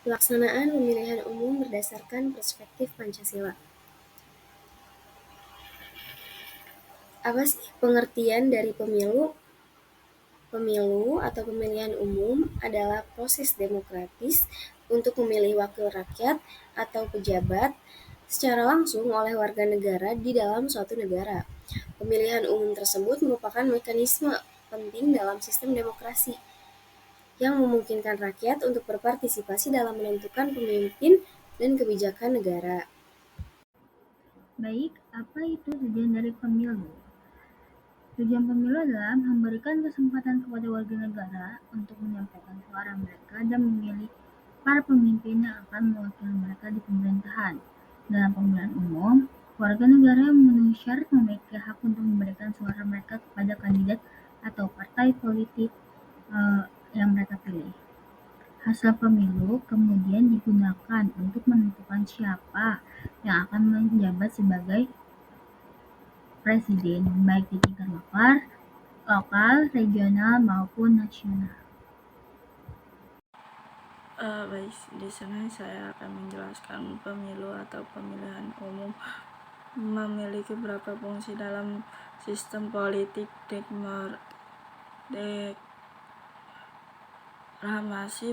Pelaksanaan pemilihan umum berdasarkan perspektif Pancasila. Apa sih pengertian dari pemilu? Pemilu atau pemilihan umum adalah proses demokratis untuk memilih wakil rakyat atau pejabat secara langsung oleh warga negara di dalam suatu negara. Pemilihan umum tersebut merupakan mekanisme penting dalam sistem demokrasi yang memungkinkan rakyat untuk berpartisipasi dalam menentukan pemimpin dan kebijakan negara. Baik, apa itu tujuan dari pemilu? Tujuan pemilu adalah memberikan kesempatan kepada warga negara untuk menyampaikan suara mereka dan memilih para pemimpin yang akan mewakili mereka di pemerintahan. Dalam pemilihan umum, warga negara yang memenuhi syarat memiliki hak untuk memberikan suara mereka kepada kandidat atau partai politik yang mereka pilih. Hasil pemilu kemudian digunakan untuk menentukan siapa yang akan menjabat sebagai presiden, baik di tingkat lokal, regional, maupun nasional. Baik, di sini saya akan menjelaskan pemilu atau pemilihan umum memiliki beberapa fungsi dalam sistem politik deklarasi.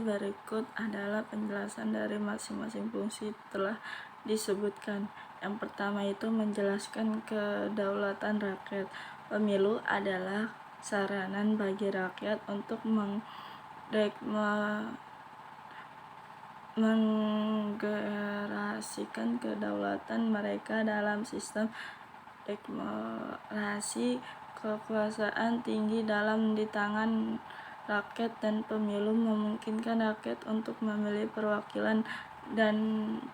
Berikut adalah penjelasan dari masing-masing fungsi telah disebutkan. Yang pertama itu menjelaskan kedaulatan rakyat. Pemilu adalah sarana bagi rakyat untuk menggerasikan kedaulatan mereka dalam sistem demokrasi. Kekuasaan tinggi dalam di tangan rakyat dan pemilu memungkinkan rakyat untuk memilih perwakilan dan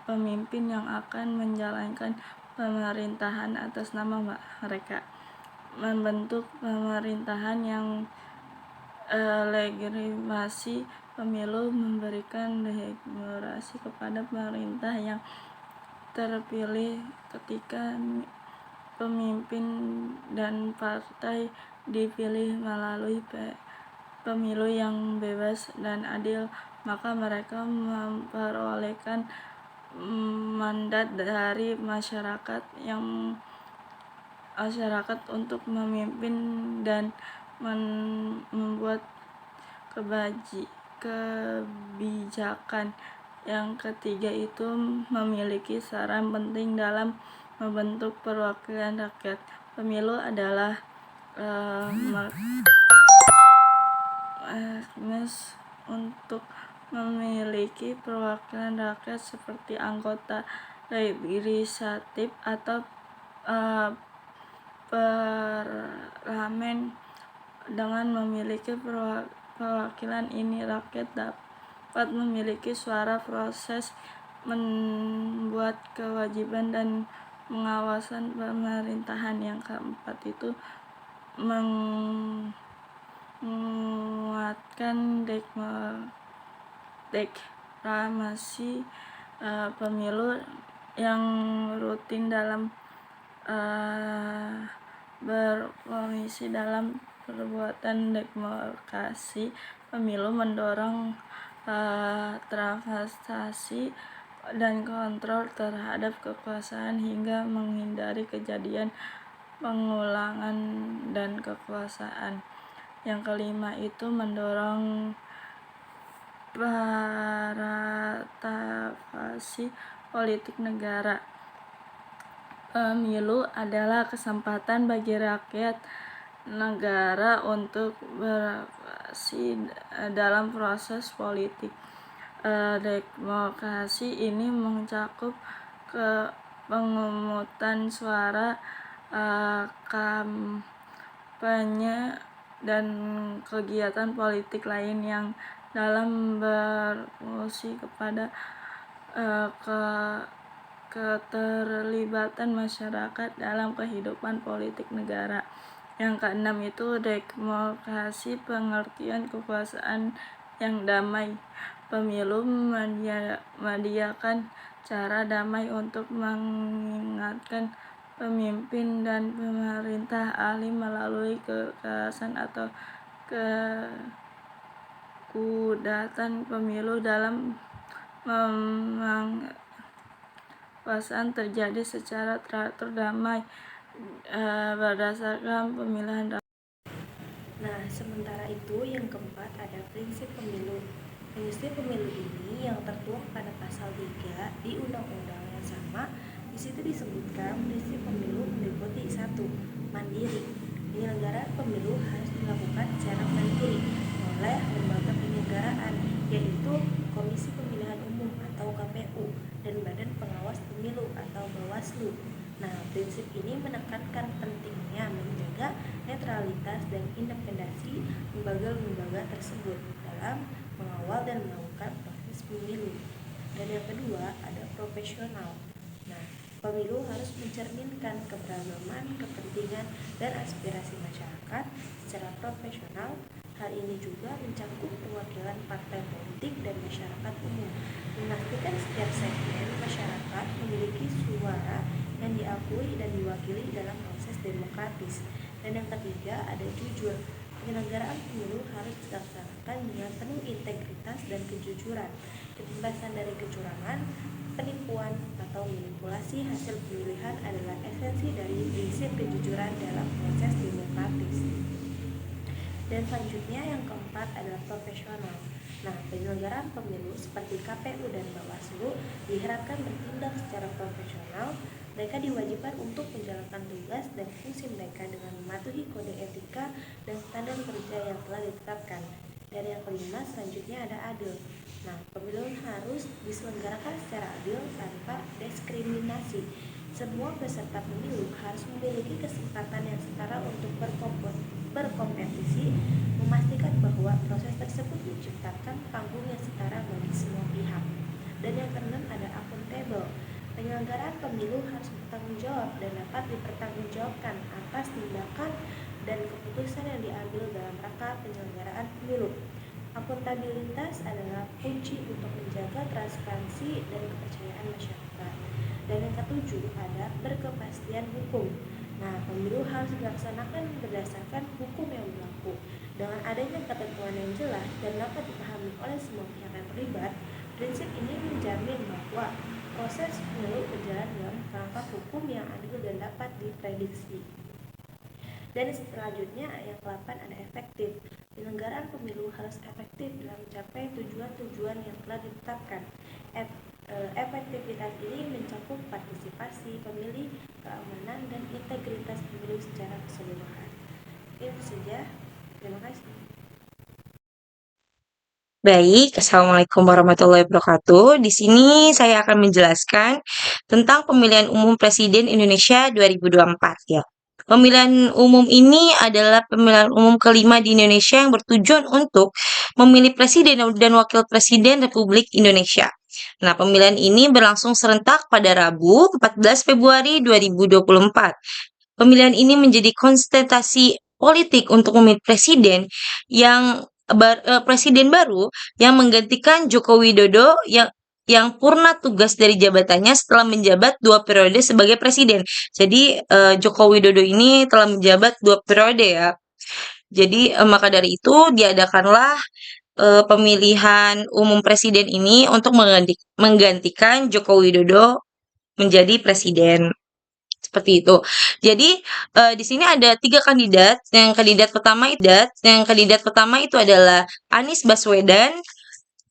pemimpin yang akan menjalankan pemerintahan atas nama mereka. Membentuk pemerintahan yang legitimasi. Pemilu memberikan legitimasi kepada pemerintah yang terpilih ketika pemimpin dan partai dipilih melalui pemilu yang bebas dan adil, maka mereka memperolehkan mandat dari masyarakat untuk memimpin dan membuat kebijakan. Yang ketiga itu memiliki peran penting dalam membentuk perwakilan rakyat. Pemilu adalah mekanisme untuk memiliki perwakilan rakyat seperti anggota legislatif atau parlemen. Dengan memiliki perwakilan ini, rakyat dapat memiliki suara, proses membuat kewajiban dan pengawasan pemerintahan. Yang keempat itu menguatkan deklarasi. Pemilu yang rutin dalam berfungsi dalam perbuatan demokrasi. Pemilu mendorong transparansi dan kontrol terhadap kekuasaan hingga menghindari kejadian pengulangan dan kekuasaan. Yang kelima itu mendorong partisipasi politik negara. Pemilu adalah kesempatan bagi rakyat negara untuk berpartisipasi dalam proses politik. Demokrasi ini mencakup pemungutan suara, kampanye, dan kegiatan politik lain yang dalam berfungsi kepada keterlibatan masyarakat dalam kehidupan politik negara. Yang keenam itu demokrasi, pengertian kekuasaan yang damai. Pemilu menyediakan cara damai untuk mengingatkan pemimpin dan pemerintah alih melalui kekerasan atau kekudatan. Pemilu dalam Pengawasan terjadi secara teratur damai berdasarkan pemilihan rakyat. Nah, sementara itu yang keempat ada prinsip pemilu. Prinsip pemilu ini yang tertuang pada pasal 3 di undang-undang yang sama. Di situ disebutkan prinsip pemilu meliputi 1. Mandiri. Penyelenggaraan pemilu harus dilakukan secara mandiri oleh lembaga penyelenggaraan, yaitu Komisi Pemilihan Umum atau KPU dan Badan Pengawas Pemilu atau Bawaslu. Nah, prinsip ini menekankan pentingnya menjaga netralitas dan independensi lembaga-lembaga tersebut dalam mengawal dan melakukan proses pemilu. Dan yang kedua ada profesional. Nah, pemilu harus mencerminkan keberagaman, kepentingan, dan aspirasi masyarakat secara profesional. Hal ini juga mencakup perwakilan partai politik dan masyarakat umum, memastikan setiap segmen masyarakat memiliki suara yang diakui dan diwakili dalam proses demokratis. Dan yang ketiga ada jujur. Penyelenggaraan pemilu harus dilaksanakan dengan penuh integritas dan kejujuran, kebebasan dari kecurangan, penipuan, atau manipulasi hasil pemilihan adalah esensi dari prinsip kejujuran dalam proses demokratis. Dan selanjutnya yang keempat adalah profesional. Nah, penyelenggaraan pemilu seperti KPU dan Bawaslu diharapkan bertindak secara profesional. Mereka diwajibkan untuk menjalankan tugas dan fungsi mereka dengan mematuhi kode etika dan standar kerja yang telah ditetapkan. Dan yang kelima selanjutnya ada adil. Nah, pemilu harus diselenggarakan secara adil tanpa diskriminasi. Semua peserta pemilu harus memiliki kesempatan yang setara untuk berkompetisi, memastikan bahwa proses tersebut menciptakan panggung yang setara bagi semua pihak. Dan yang keenam ada akuntabel. Penyelenggaraan pemilu harus bertanggung jawab dan dapat dipertanggungjawabkan atas tindakan dan keputusan yang diambil dalam rangka penyelenggaraan pemilu. Akuntabilitas adalah kunci untuk menjaga transparansi dan kepercayaan masyarakat. Dan yang ketujuh ada berkepastian hukum. Nah, pemilu harus dilaksanakan berdasarkan hukum yang berlaku. Dengan adanya ketentuan yang jelas dan dapat dipahami oleh semua pihak yang terlibat, prinsip ini menjamin bahwa proses pemilu berjalan dalam kerangka hukum yang adil dan dapat diprediksi. Dan selanjutnya yang ke-8 ada efektif. Penyelenggaraan pemilu harus efektif dalam mencapai tujuan-tujuan yang telah ditetapkan. Efektivitas ini mencakup partisipasi pemilih, keamanan, dan integritas pemilu secara keseluruhan. Itu saja. Terima kasih. Baik, Assalamualaikum warahmatullahi wabarakatuh. Di sini saya akan menjelaskan tentang pemilihan umum Presiden Indonesia 2024 ya. Pemilihan umum ini adalah pemilihan umum kelima di Indonesia yang bertujuan untuk memilih presiden dan wakil presiden Republik Indonesia. Nah, pemilihan ini berlangsung serentak pada Rabu 14 Februari 2024. Pemilihan ini menjadi konsentrasi politik untuk memilih presiden yang presiden baru yang menggantikan Joko Widodo yang purna tugas dari jabatannya setelah menjabat 2 periode sebagai presiden. Jadi Joko Widodo ini telah menjabat 2 periode ya. Jadi maka dari itu diadakanlah pemilihan umum presiden ini untuk menggantikan Joko Widodo menjadi presiden. Seperti itu. Jadi di sini ada 3 kandidat. Yang kandidat pertama itu adalah Anies Baswedan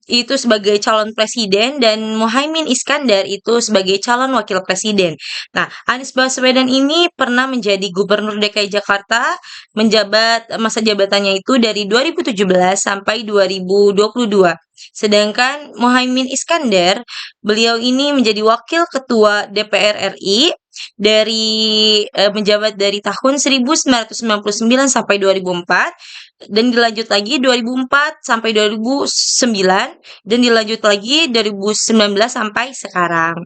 itu sebagai calon presiden dan Muhaimin Iskandar itu sebagai calon wakil presiden. Nah, Anies Baswedan ini pernah menjadi Gubernur DKI Jakarta, menjabat masa jabatannya itu dari 2017 sampai 2022. Sedangkan Muhaimin Iskandar, beliau ini menjadi Wakil Ketua DPR RI menjabat dari tahun 1999 sampai 2004 dan dilanjut lagi 2004 sampai 2009 dan dilanjut lagi 2019 sampai sekarang.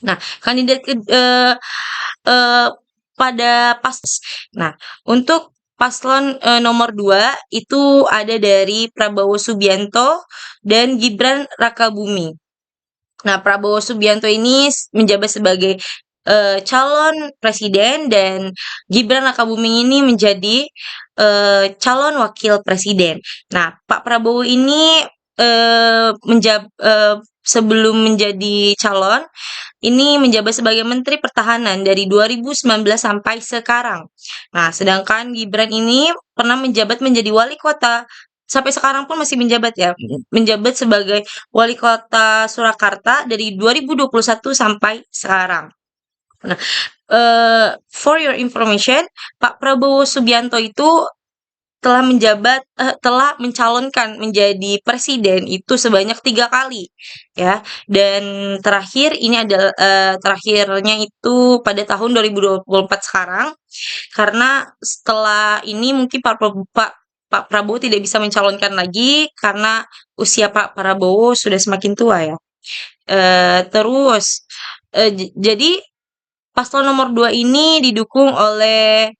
Nah, kandidat pada Nah, untuk paslon nomor 2 itu ada dari Prabowo Subianto dan Gibran Rakabuming. Nah, Prabowo Subianto ini menjabat sebagai calon presiden dan Gibran Rakabuming ini menjadi calon wakil presiden. Nah, Pak Prabowo ini sebelum menjadi calon, ini menjabat sebagai Menteri Pertahanan dari 2019 sampai sekarang. Nah, sedangkan Gibran ini pernah menjabat menjadi wali kota. Sampai sekarang pun masih menjabat ya, menjabat sebagai wali kota Surakarta dari 2021 sampai sekarang. Nah, for your information, Pak Prabowo Subianto itu telah mencalonkan menjadi presiden itu sebanyak 3 kali, ya. Dan terakhirnya itu pada tahun 2024 sekarang, karena setelah ini mungkin Pak Prabowo tidak bisa mencalonkan lagi karena usia Pak Prabowo sudah semakin tua ya. Jadi paslon nomor 2 ini didukung oleh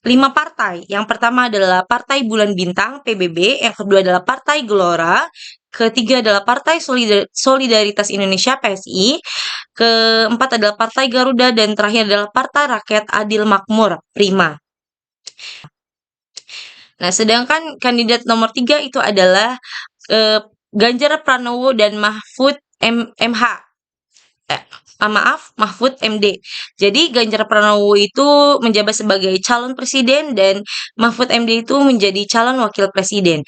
5 partai. Yang pertama adalah Partai Bulan Bintang (PBB), yang kedua adalah Partai Gelora, ketiga adalah Partai Solidaritas Indonesia (PSI), keempat adalah Partai Garuda, dan terakhir adalah Partai Rakyat Adil Makmur (Prima). Nah, sedangkan kandidat nomor 3 itu adalah Ganjar Pranowo dan Mahfud MH. Mahfud MD. Jadi Ganjar Pranowo itu menjabat sebagai calon presiden dan Mahfud MD itu menjadi calon wakil presiden.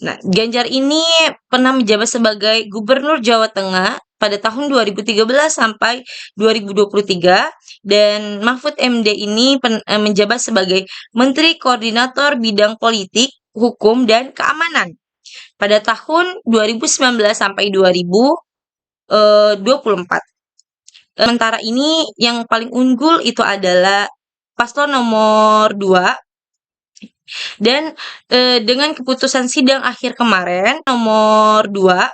Nah, Ganjar ini pernah menjabat sebagai Gubernur Jawa Tengah pada tahun 2013 sampai 2023 dan Mahfud MD ini menjabat sebagai Menteri Koordinator Bidang Politik, Hukum, dan Keamanan pada tahun 2019 sampai 2024. Sementara ini yang paling unggul itu adalah paslon nomor 2 dan dengan keputusan sidang akhir kemarin nomor 2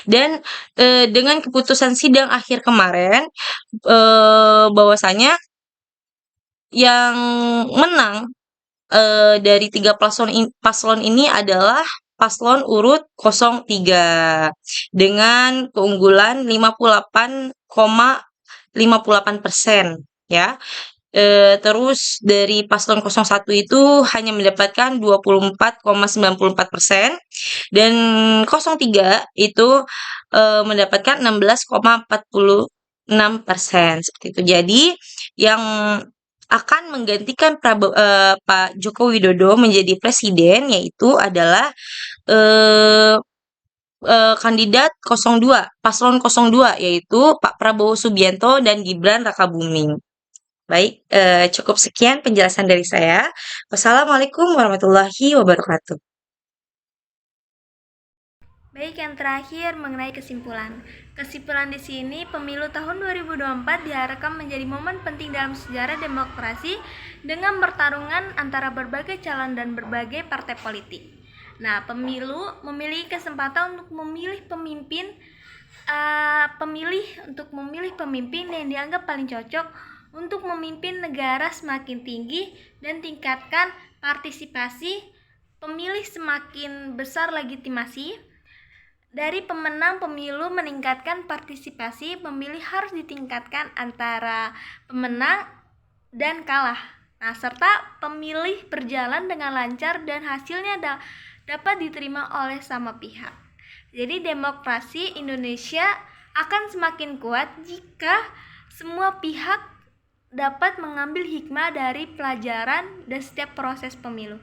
dan dengan keputusan sidang akhir kemarin bahwasanya yang menang dari 3 paslon ini adalah paslon urut 03 dengan keunggulan 58,58% ya. Terus dari paslon 01 itu hanya mendapatkan 24,94% dan 03 itu mendapatkan 16,46%, seperti itu. Jadi yang akan menggantikan Pak Joko Widodo menjadi presiden yaitu adalah kandidat 02, paslon 02 yaitu Pak Prabowo Subianto dan Gibran Rakabuming. Baik, cukup sekian penjelasan dari saya. Wassalamualaikum warahmatullahi wabarakatuh. Baik, yang terakhir mengenai kesimpulan. Kesimpulan di sini, pemilu tahun 2024 diharapkan menjadi momen penting dalam sejarah demokrasi dengan pertarungan antara berbagai calon dan berbagai partai politik. Nah, pemilu memiliki kesempatan untuk memilih pemimpin yang dianggap paling cocok untuk memimpin negara semakin tinggi dan tingkatkan partisipasi pemilih semakin besar legitimasi. Dari pemenang pemilu meningkatkan partisipasi pemilih harus ditingkatkan antara pemenang dan kalah. Nah, serta pemilih berjalan dengan lancar dan hasilnya dapat diterima oleh sama pihak. Jadi demokrasi Indonesia akan semakin kuat jika semua pihak dapat mengambil hikmah dari pelajaran dan setiap proses pemilu.